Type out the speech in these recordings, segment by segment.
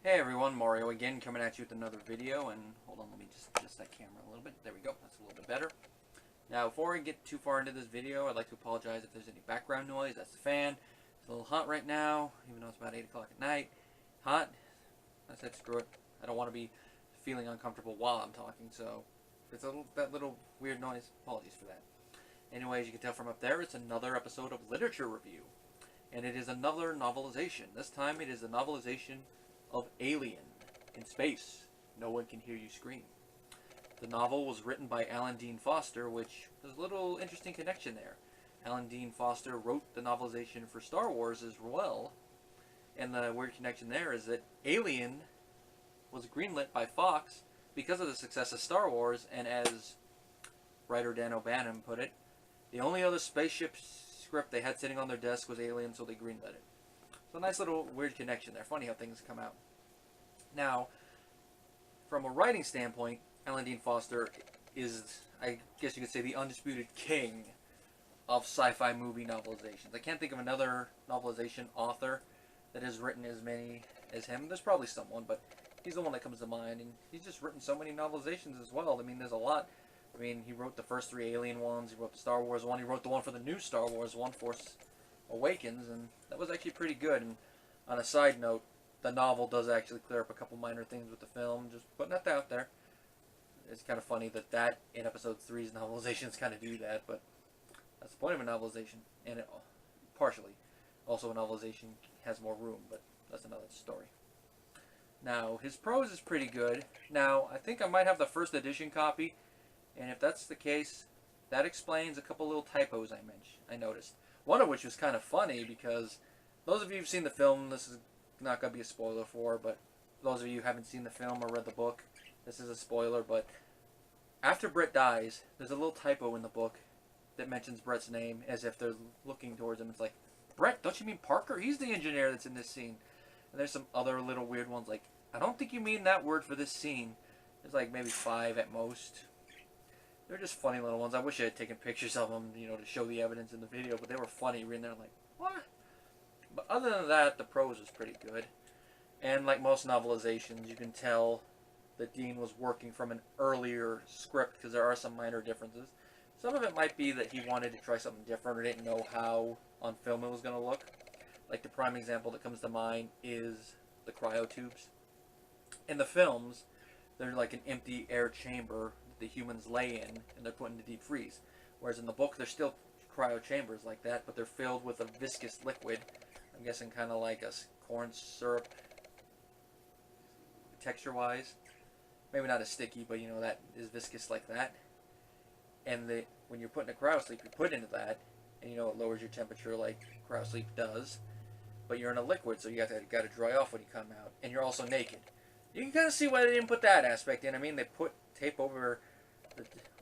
Hey everyone, Mario again, coming at you with another video, and hold on, let me just adjust that camera a little bit. There we go, that's a little bit better. Now, before I get too far into this video, I'd like to apologize if there's any background noise. That's the fan. It's a little hot right now, even though it's about 8 o'clock at night. Hot. I said screw it. I don't want to be feeling uncomfortable while I'm talking, so if it's that little weird noise, apologies for that. Anyways, you can tell from up there, it's another episode of Literature Review. And it is another novelization. This time it is a novelization of Alien in Space. No One Can Hear You Scream. The novel was written by Alan Dean Foster, which there's a little interesting connection there. Alan Dean Foster wrote the novelization for Star Wars as well, and the weird connection there is that Alien was greenlit by Fox because of the success of Star Wars, and as writer Dan O'Bannon put it, the only other spaceship script they had sitting on their desk was Alien, so they greenlit it. So a nice little weird connection there. Funny how things come out. Now, from a writing standpoint, Alan Dean Foster is, I guess you could say, the undisputed king of sci-fi movie novelizations. I can't think of another novelization author that has written as many as him. There's probably someone, but he's the one that comes to mind. And he's just written so many novelizations as well. I mean, there's a lot. I mean, he wrote the first 3 Alien ones. He wrote the Star Wars one. He wrote the one for the new Star Wars one, Force Awakens, and that was actually pretty good. And on a side note, the novel does actually clear up a couple minor things with the film. Just putting that out there. It's kind of funny that in episode 3's novelizations kind of do that, but that's the point of a novelization, and it, partially. Also, a novelization has more room, but that's another story. Now, his prose is pretty good. Now, I think I might have the first edition copy, and if that's the case, that explains a couple little typos I noticed. One of which was kind of funny, because those of you who've seen the film, this is not going to be a spoiler for, but those of you who haven't seen the film or read the book, this is a spoiler, but after Brett dies, there's a little typo in the book that mentions Brett's name as if they're looking towards him. It's like, Brett, don't you mean Parker? He's the engineer that's in this scene. And there's some other little weird ones like, I don't think you mean that word for this scene. There's like maybe 5 at most. They're just funny little ones. I wish I had taken pictures of them, you know, to show the evidence in the video, but they were funny reading there like, what? But other than that, the prose was pretty good. And like most novelizations, you can tell that Dean was working from an earlier script because there are some minor differences. Some of it might be that he wanted to try something different or didn't know how on film it was going to look. Like the prime example that comes to mind is the cryotubes. In the films, they're like an empty air chamber that the humans lay in and they're put into deep freeze. Whereas in the book, they're still cryo chambers like that, but they're filled with a viscous liquid. I'm guessing kind of like a corn syrup texture-wise. Maybe not as sticky, but you know, that is viscous like that. And when you're put in a cryosleep, you put into that, and you know, it lowers your temperature like cryosleep does. But you're in a liquid, so you got to dry off when you come out. And you're also naked. You can kind of see why they didn't put that aspect in. I mean, they put tape over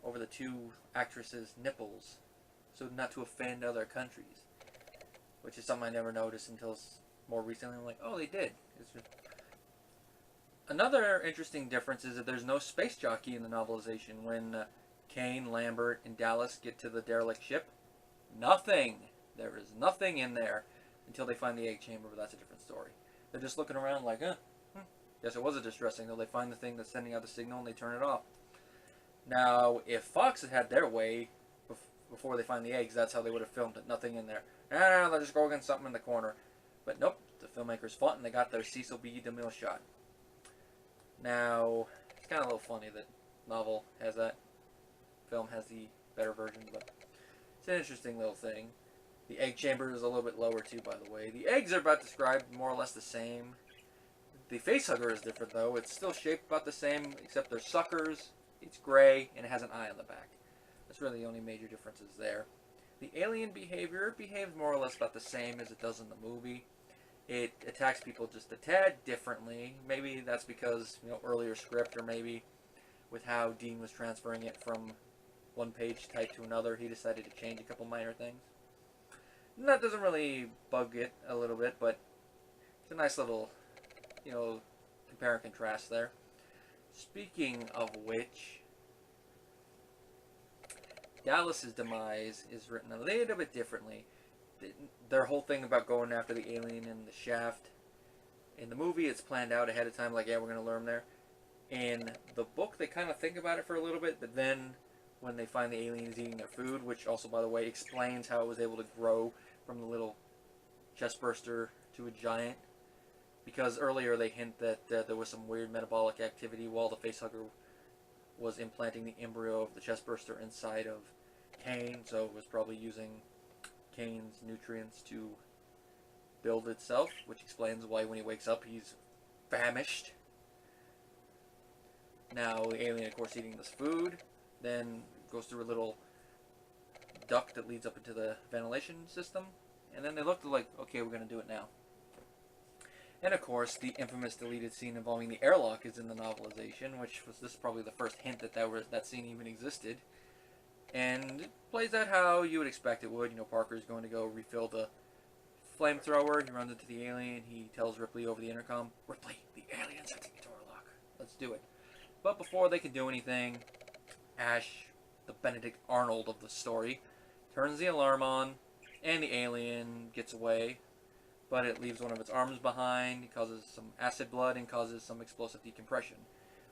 the 2 actresses' nipples, so not to offend other countries. Which is something I never noticed until more recently. I'm like, oh, they did. Another interesting difference is that there's no space jockey in the novelization. When Kane, Lambert, and Dallas get to the derelict ship, nothing. There is nothing in there until they find the egg chamber, but that's a different story. They're just looking around like, guess it was a distress signal. They find the thing that's sending out the signal and they turn it off. Now, if Fox had had their way before they find the eggs, that's how they would have filmed it. Nothing in there. No, they'll just go against something in the corner. But nope, the filmmakers fought and they got their Cecil B. DeMille shot. Now, it's kind of a little funny that novel has that. Film has the better version, but it's an interesting little thing. The egg chamber is a little bit lower too, by the way. The eggs are about described more or less the same. The facehugger is different though. It's still shaped about the same, except they're suckers. It's gray and it has an eye on the back. That's really the only major differences there. The alien behavior behaves more or less about the same as it does in the movie. It attacks people just a tad differently. Maybe that's because, you know, earlier script, or maybe with how Dean was transferring it from one page type to another, he decided to change a couple minor things. And that doesn't really bug it a little bit, but it's a nice little, you know, compare and contrast there. Speaking of which, Dallas's demise is written a little bit differently. Their whole thing about going after the alien in the shaft In the movie, it's planned out ahead of time, like, yeah, we're going to lure him there. In the book, they kind of think about it for a little bit, but then when they find the aliens eating their food, which also, by the way, explains how it was able to grow from the little chestburster to a giant, because earlier they hint that there was some weird metabolic activity while the facehugger was implanting the embryo of the chestburster inside of Kane, so it was probably using Kane's nutrients to build itself, which explains why when he wakes up he's famished. Now the alien, of course, eating this food, then goes through a little duct that leads up into the ventilation system, and then they look like, okay, we're going to do it now. And of course, the infamous deleted scene involving the airlock is in the novelization, which was this is probably the first hint that that scene even existed. And it plays out how you would expect it would. You know, Parker's going to go refill the flamethrower. He runs into the alien. He tells Ripley over the intercom, "Ripley, the alien's at the door lock. Let's do it." But before they can do anything, Ash, the Benedict Arnold of the story, turns the alarm on, and the alien gets away. But it leaves one of its arms behind, it causes some acid blood, and causes some explosive decompression.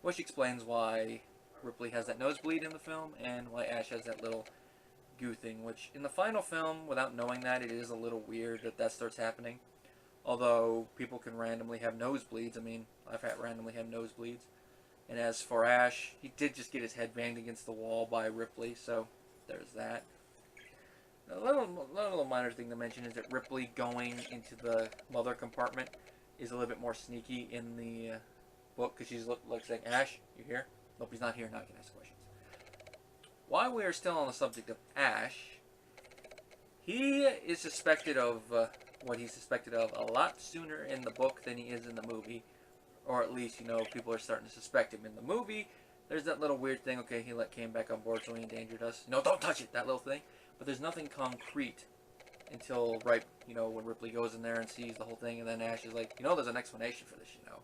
Which explains why Ripley has that nosebleed in the film, and why Ash has that little goo thing, which in the final film, without knowing that, it is a little weird that that starts happening. Although people can randomly have nosebleeds. I mean, I've had randomly had nosebleeds. And as for Ash, he did just get his head banged against the wall by Ripley, so there's that. A little minor thing to mention is that Ripley going into the mother compartment is a little bit more sneaky in the book, because she's like saying, "Ash, you here?" Nope, he's not here. Now I can ask questions. While we are still on the subject of Ash, he is suspected of what he's suspected of a lot sooner in the book than he is in the movie. Or at least, you know, people are starting to suspect him. In the movie, there's that little weird thing, okay, he let Kane back on board so he endangered us. No, don't touch it, that little thing. But there's nothing concrete until, right, you know, when Ripley goes in there and sees the whole thing, and then Ash is like, you know, there's an explanation for this, you know.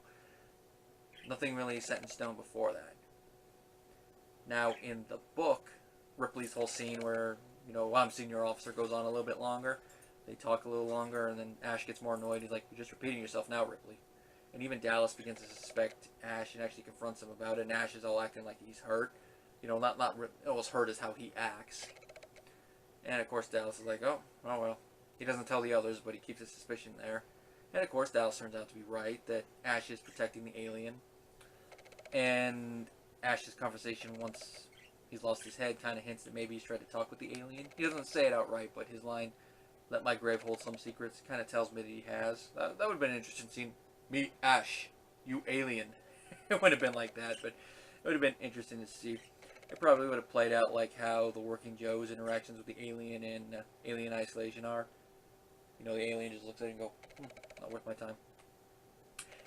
Nothing really set in stone before that. Now, in the book, Ripley's whole scene where, you know, I'm senior officer goes on a little bit longer. They talk a little longer, and then Ash gets more annoyed. He's like, "You're just repeating yourself now, Ripley." And even Dallas begins to suspect Ash and actually confronts him about it. And Ash is all acting like he's hurt. You know, not almost hurt is how he acts. And of course Dallas is like, oh well. He doesn't tell the others, but he keeps his suspicion there. And of course Dallas turns out to be right, that Ash is protecting the alien. And Ash's conversation, once he's lost his head, kind of hints that maybe he's tried to talk with the alien. He doesn't say it outright, but his line, "Let my grave hold some secrets," kind of tells me that he has. That would have been an interesting scene. "Me, Ash, you alien." It would have been like that, but it would have been interesting to see. It probably would have played out like how the Working Joe's interactions with the alien in Alien Isolation are. You know, the alien just looks at it and go, not worth my time.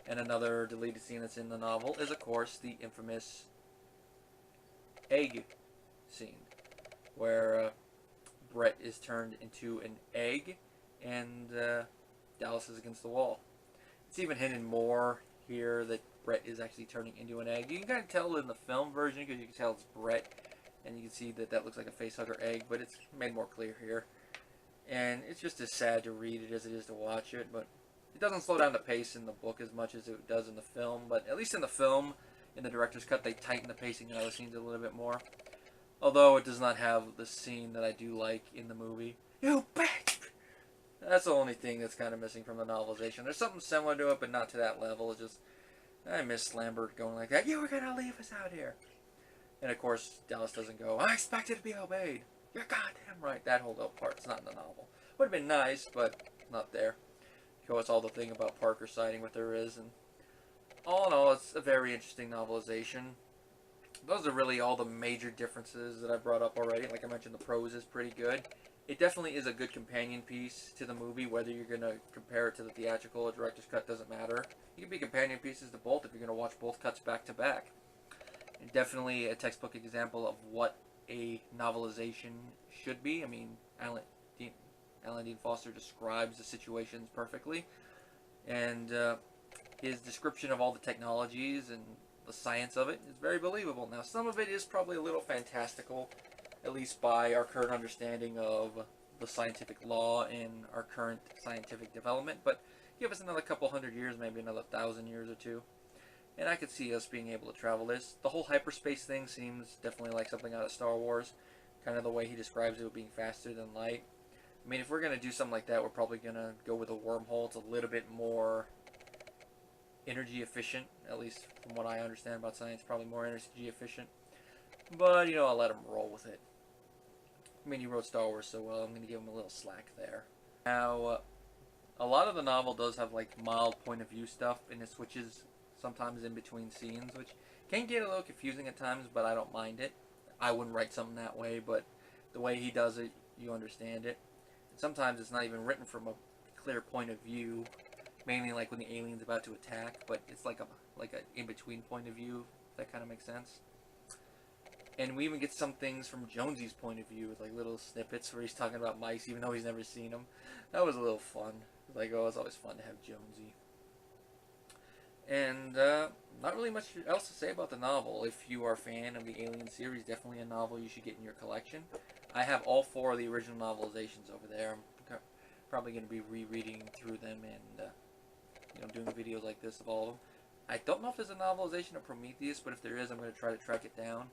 And another deleted scene that's in the novel is, of course, the infamous egg scene, where Brett is turned into an egg, and Dallas is against the wall. It's even hinted more here that Brett is actually turning into an egg. You can kind of tell in the film version, because you can tell it's Brett, and you can see that that looks like a facehugger egg, but it's made more clear here. And it's just as sad to read it as it is to watch it, but it doesn't slow down the pace in the book as much as it does in the film. But at least in the film, in the director's cut, they tighten the pacing in other scenes a little bit more. Although it does not have the scene that I do like in the movie. "You bitch!" That's the only thing that's kind of missing from the novelization. There's something similar to it, but not to that level. It's just, I miss Lambert going like that. "You were going to leave us out here." And of course, Dallas doesn't go, "I expected to be obeyed." You're goddamn right. That whole part's not in the novel. Would have been nice, but not there. Show us all the thing about Parker siding with her is, and all in all, it's a very interesting novelization. Those are really all the major differences that I brought up already. Like I mentioned, the prose is pretty good. It definitely is a good companion piece to the movie. Whether you're going to compare it to the theatrical or director's cut doesn't matter. You can be companion pieces to both if you're going to watch both cuts back to back. And definitely a textbook example of what a novelization should be. I mean, Alan Dean Foster describes the situations perfectly. And his description of all the technologies and the science of it is very believable. Now, some of it is probably a little fantastical, at least by our current understanding of the scientific law and our current scientific development, but Give us another couple hundred years, maybe another 1,000 years or two, and I could see us being able to travel this. The whole hyperspace thing seems definitely like something out of Star Wars, kind of the way he describes it, being faster than light. I mean, if we're going to do something like that, we're probably going to go with a wormhole. It's a little bit more energy efficient, at least from what I understand about science, probably more energy efficient. But, you know, I'll let him roll with it. I mean, he wrote Star Wars so well, I'm going to give him a little slack there. Now, a lot of the novel does have, like, mild point of view stuff, and it switches sometimes in between scenes, which can get a little confusing at times, but I don't mind it. I wouldn't write something that way, but the way he does it, you understand it. And sometimes it's not even written from a clear point of view, mainly like when the alien's about to attack, but it's like a in-between point of view, if that kind of makes sense. And we even get some things from Jonesy's point of view, with like little snippets where he's talking about mice, even though he's never seen them. That was a little fun. Like, oh, it's always fun to have Jonesy. And not really much else to say about the novel. If you are a fan of the Alien series, definitely a novel you should get in your collection. I have all 4 of the original novelizations over there. I'm probably going to be rereading through them and you know, doing videos like this of all of them. I don't know if there's a novelization of Prometheus, but if there is, I'm going to try to track it down,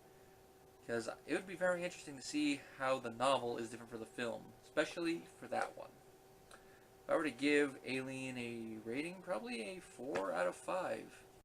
because it would be very interesting to see how the novel is different for the film, especially for that one. If I were to give Alien a rating, probably a 4 out of 5.